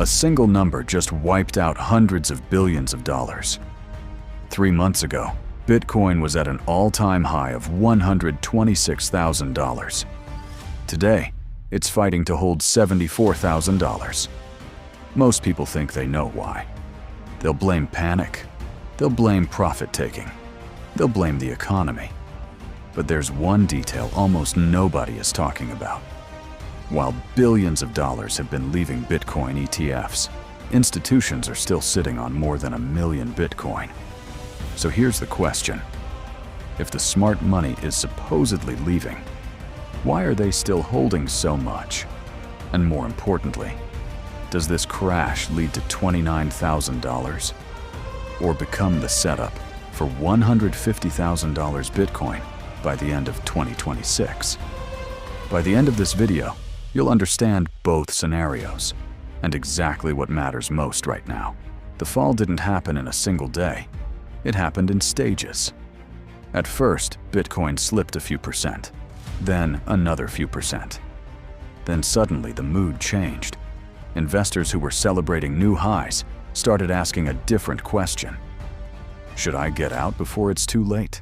A single number just wiped out hundreds of billions of dollars. 3 months ago, Bitcoin was at an all-time high of $126,000. Today, it's fighting to hold $74,000. Most people think they know why. They'll blame panic. They'll blame profit-taking. They'll blame the economy. But there's one detail almost nobody is talking about. While billions of dollars have been leaving Bitcoin ETFs, institutions are still sitting on more than 1 million Bitcoin. So here's the question. If the smart money is supposedly leaving, why are they still holding so much? And more importantly, does this crash lead to $29,000? Or become the setup for $150,000 Bitcoin by the end of 2026? By the end of this video, you'll understand both scenarios and exactly what matters most right now. The fall didn't happen in a single day. It happened in stages. At first, Bitcoin slipped a few percent, then another few percent. Then suddenly the mood changed. Investors who were celebrating new highs started asking a different question. Should I get out before it's too late?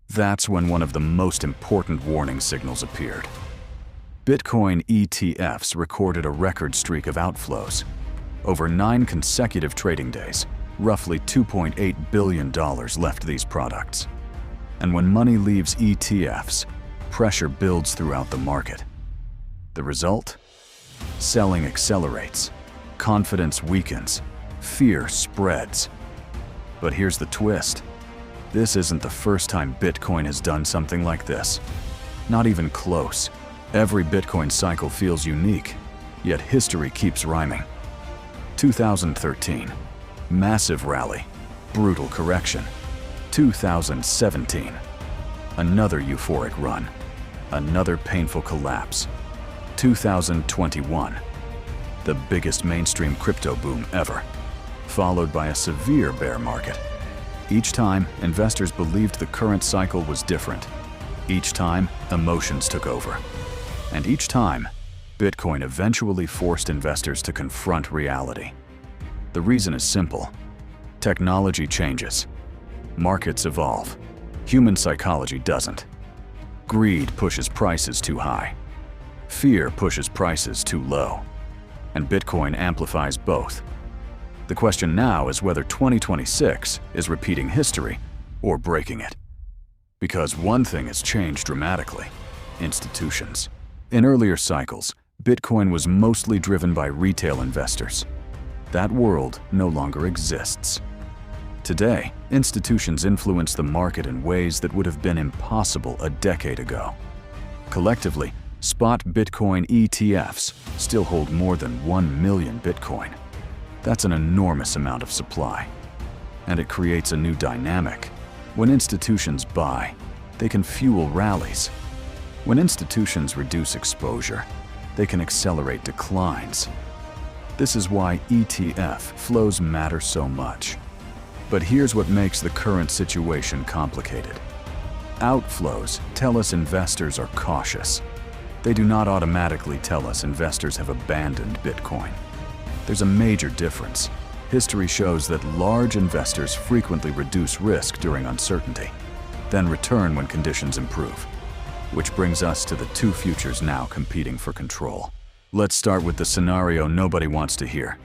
That's when one of the most important warning signals appeared. Bitcoin ETFs recorded a record streak of outflows. Over 9 consecutive trading days, roughly $2.8 billion left these products. And when money leaves ETFs, pressure builds throughout the market. The result? Selling accelerates, confidence weakens, fear spreads. But here's the twist. This isn't the first time Bitcoin has done something like this. Not even close. Every Bitcoin cycle feels unique, yet history keeps rhyming. 2013, massive rally, brutal correction. 2017, another euphoric run, another painful collapse. 2021, the biggest mainstream crypto boom ever, followed by a severe bear market. Each time, investors believed the current cycle was different. Each time, emotions took over. And each time, Bitcoin eventually forced investors to confront reality. The reason is simple. Technology changes. Markets evolve. Human psychology doesn't. Greed pushes prices too high. Fear pushes prices too low. And Bitcoin amplifies both. The question now is whether 2026 is repeating history or breaking it. Because one thing has changed dramatically: institutions. In earlier cycles, Bitcoin was mostly driven by retail investors. That world no longer exists. Today, institutions influence the market in ways that would have been impossible a decade ago. Collectively, spot Bitcoin ETFs still hold more than 1 million Bitcoin. That's an enormous amount of supply. And it creates a new dynamic. When institutions buy, they can fuel rallies. When institutions reduce exposure, they can accelerate declines. This is why ETF flows matter so much. But here's what makes the current situation complicated. Outflows tell us investors are cautious. They do not automatically tell us investors have abandoned Bitcoin. There's a major difference. History shows that large investors frequently reduce risk during uncertainty, then return when conditions improve. Which brings us to the two futures now competing for control. Let's start with the scenario nobody wants to hear.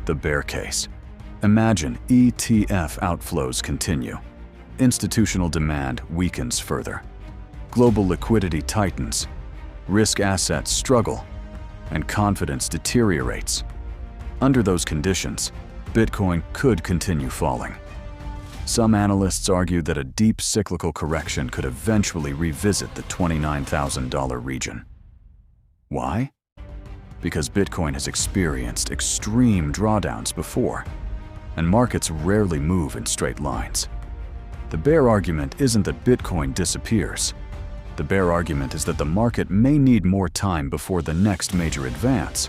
The bear case. Imagine ETF outflows continue. Institutional demand weakens further. Global liquidity tightens. Risk assets struggle. And confidence deteriorates. Under those conditions, Bitcoin could continue falling. Some analysts argue that a deep cyclical correction could eventually revisit the $29,000 region. Why? Because Bitcoin has experienced extreme drawdowns before, and markets rarely move in straight lines. The bear argument isn't that Bitcoin disappears. The bear argument is that the market may need more time before the next major advance,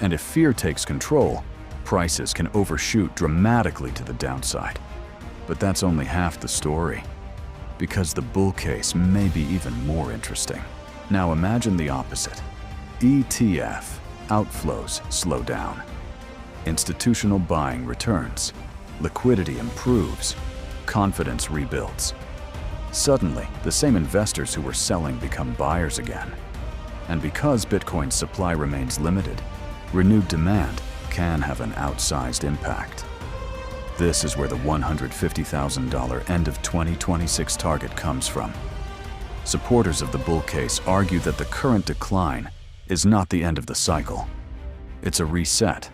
and if fear takes control, prices can overshoot dramatically to the downside. But that's only half the story, because the bull case may be even more interesting. Now imagine the opposite. ETF outflows slow down. Institutional buying returns, liquidity improves, confidence rebuilds. Suddenly, the same investors who were selling become buyers again. And because Bitcoin's supply remains limited, renewed demand can have an outsized impact. This is where the $150,000 end of 2026 target comes from. Supporters of the bull case argue that the current decline is not the end of the cycle. It's a reset,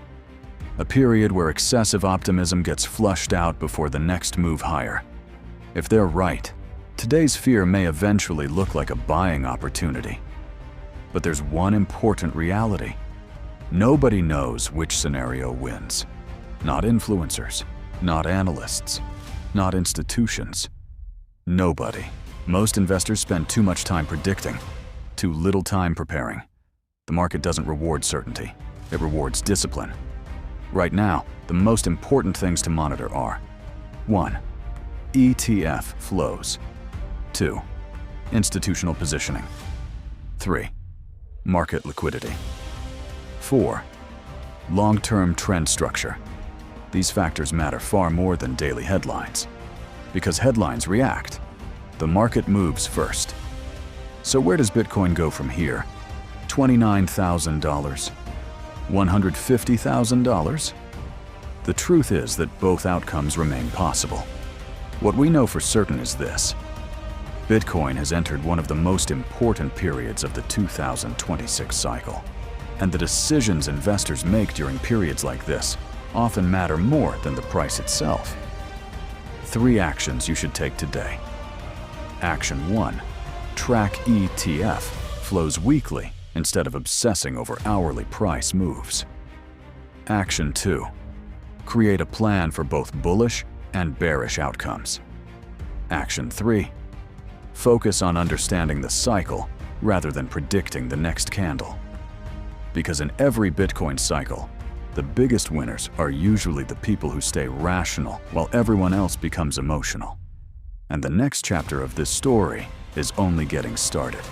a period where excessive optimism gets flushed out before the next move higher. If they're right, today's fear may eventually look like a buying opportunity. But there's one important reality. Nobody knows which scenario wins. Not influencers, not analysts, not institutions. Nobody. Most investors spend too much time predicting, too little time preparing. The market doesn't reward certainty, it rewards discipline. Right now, the most important things to monitor are 1. ETF flows. 2. Institutional positioning. 3. Market liquidity. 4. Long-term trend structure. These factors matter far more than daily headlines. Because headlines react, the market moves first. So where does Bitcoin go from here? $29,000? $150,000? The truth is that both outcomes remain possible. What we know for certain is this. Bitcoin has entered one of the most important periods of the 2026 cycle. And the decisions investors make during periods like this often matter more than the price itself. 3 actions you should take today. Action 1. Track ETF flows weekly instead of obsessing over hourly price moves. Action 2. Create a plan for both bullish and bearish outcomes. Action 3. Focus on understanding the cycle rather than predicting the next candle. Because in every Bitcoin cycle, the biggest winners are usually the people who stay rational while everyone else becomes emotional. And the next chapter of this story is only getting started.